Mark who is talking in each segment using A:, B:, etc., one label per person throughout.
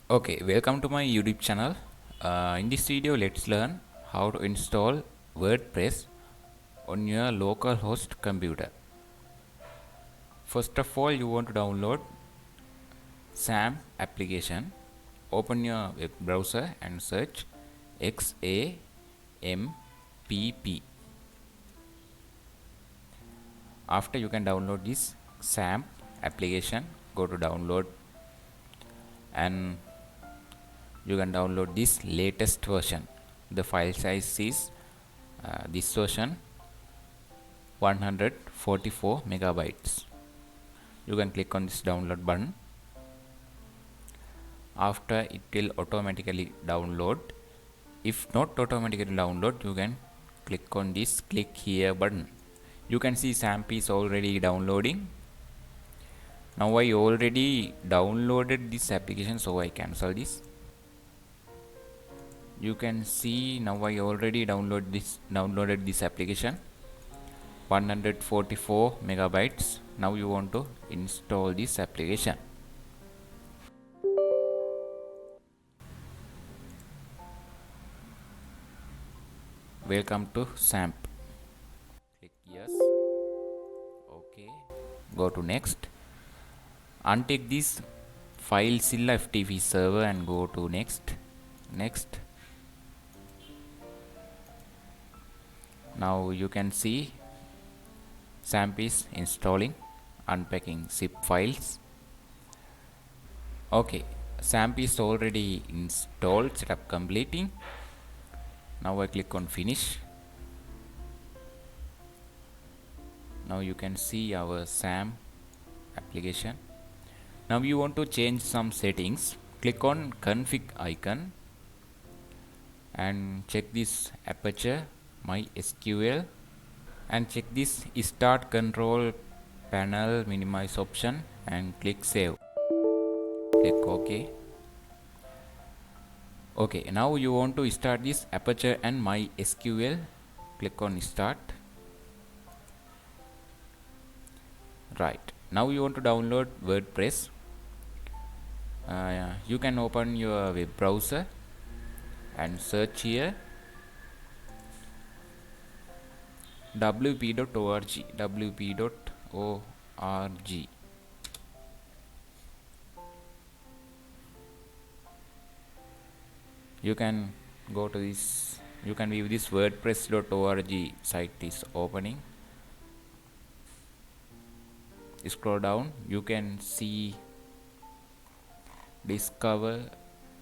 A: Okay, welcome to my YouTube channel. In this video, let's learn how to install WordPress on your local host computer. First of all, you want to download SAM application. Open your web browser and search XAMPP. After you can download this SAM application, go to download and you can download this latest version. The file size is this version 144 megabytes. You can click on this download button. After it will automatically download. If not automatically download, you can click on this click here button. You can see SAMP is already downloading. Now I already downloaded this application, so I cancel this. You can see now I already downloaded this application 144 megabytes. Now you want to install this application. Welcome to SAMP. Click yes. Okay. Go to next. Untick this FileZilla FTP server and go to next. Now you can see SAMP is installing, unpacking zip files. Okay, SAMP is already installed, setup completing. Now I click on finish. Now you can see our SAMP application. Now you want to change some settings. Click on config icon and check this aperture MySQL and check this start control panel minimize option and click save. Click OK. Okay, now you want to start this aperture and MySQL. Click on start. Right, now you want to download WordPress. You can open your web browser and search here wp.org. You can go to this, you can view this wordpress.org site is opening. Scroll down, you can see discover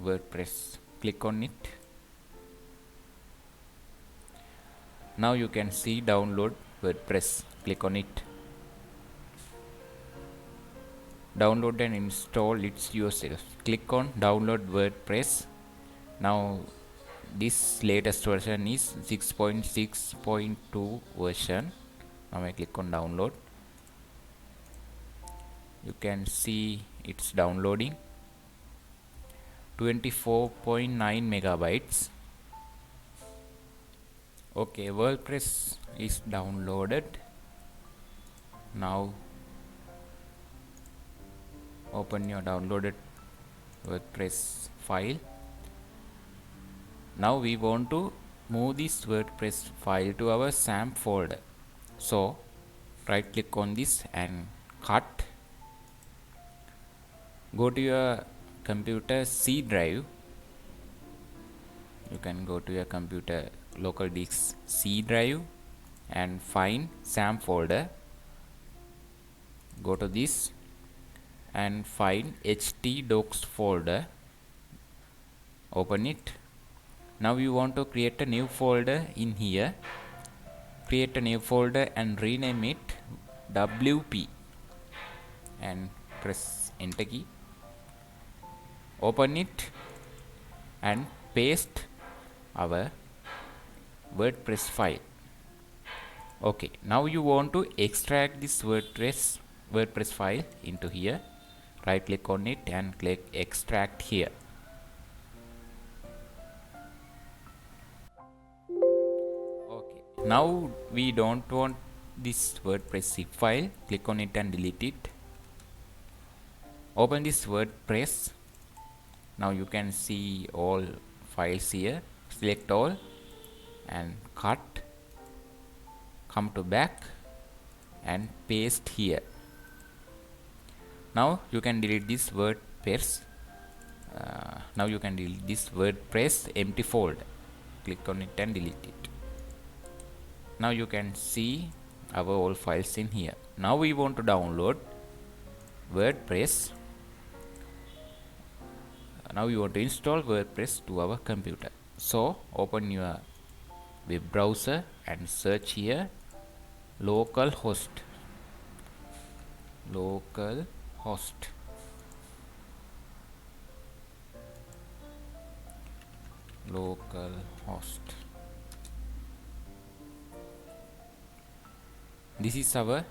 A: WordPress. Click on it. Now you can see download WordPress. Click on it. Download and install it yourself. Click on download WordPress. Now this latest version is 6.6.2 version. Now I click on download. You can see it's downloading 24.9 megabytes. Okay, WordPress is downloaded. Now open your downloaded WordPress file. Now we want to move this WordPress file to our SAMP folder. So right click on this and cut. Go to your computer C drive. You can go to your computer local disk C drive and find SAMP folder. Go to this and find htdocs folder. Open it. Now you want to create a new folder in here. Create a new folder and rename it WP and press enter key. Open it and paste our WordPress file. Okay, now you want to extract this WordPress file into here. Right click on it and click extract here. Okay, now we don't want this WordPress zip file. Click on it and delete it. Open this WordPress Now you can see all files here. Select all and cut, come to back and paste here. Now you can delete this WordPress. Now you can delete this WordPress empty folder. Click on it and delete it. Now you can see our all files in here. Now we want to download WordPress. Now you want to install WordPress to our computer. So open your web browser and search here localhost. Localhost. Localhost. This is our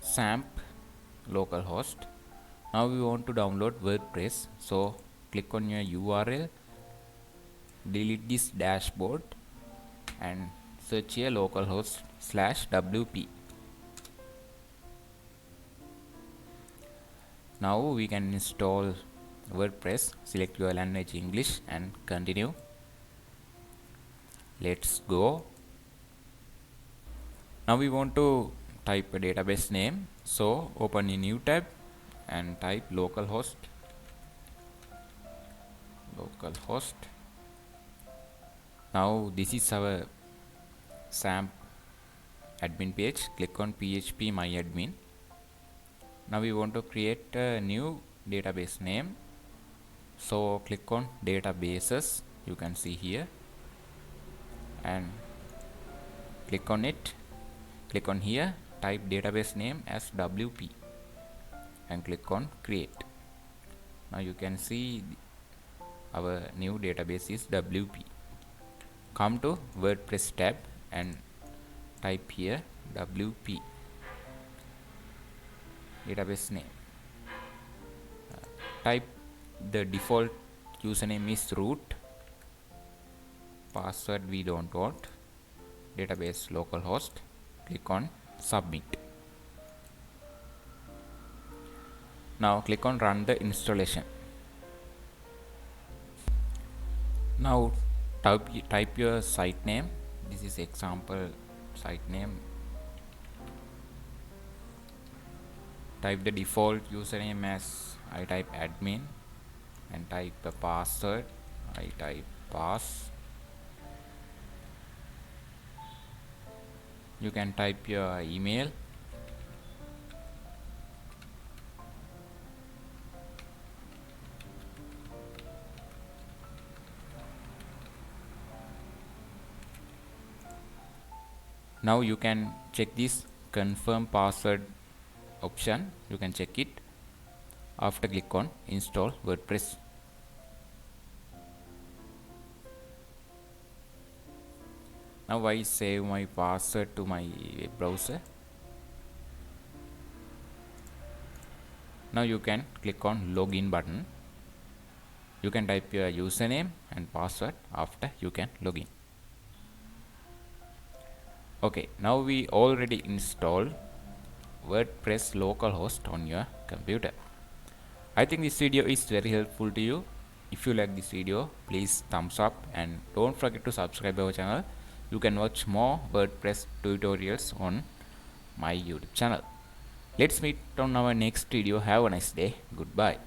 A: SAMP localhost. Now we want to download WordPress. So click on your URL, delete this dashboard and search here localhost/wp. Now we can install WordPress. Select your language English and continue. Let's go. Now we want to type a database name. So open a new tab and type localhost. Localhost. Now this is our SAMP admin page. Click on PHP my admin. Now we want to create a new database name. So click on databases. You can see here and click on it. Click on here, type database name as WP and click on create. Now you can see our new database is WP. Come to WordPress tab and type here WP database name. Type the default username is root, password we don't want, database localhost. Click on submit. Now click on run the installation. Now type your site name. This is example site name. Type the default username as I type admin and type the password. I type pass. You can type your email. Now you can check this confirm password option. You can check it after click on install WordPress. Now I save my password to my web browser. Now you can click on login button. You can type your username and password after you can log in. Okay, now we already installed WordPress localhost on your computer. I think this video is very helpful to you. If you like this video, please thumbs up and don't forget to subscribe our channel. You can watch more WordPress tutorials on my YouTube channel. Let's meet on our next video. Have a nice day. Goodbye.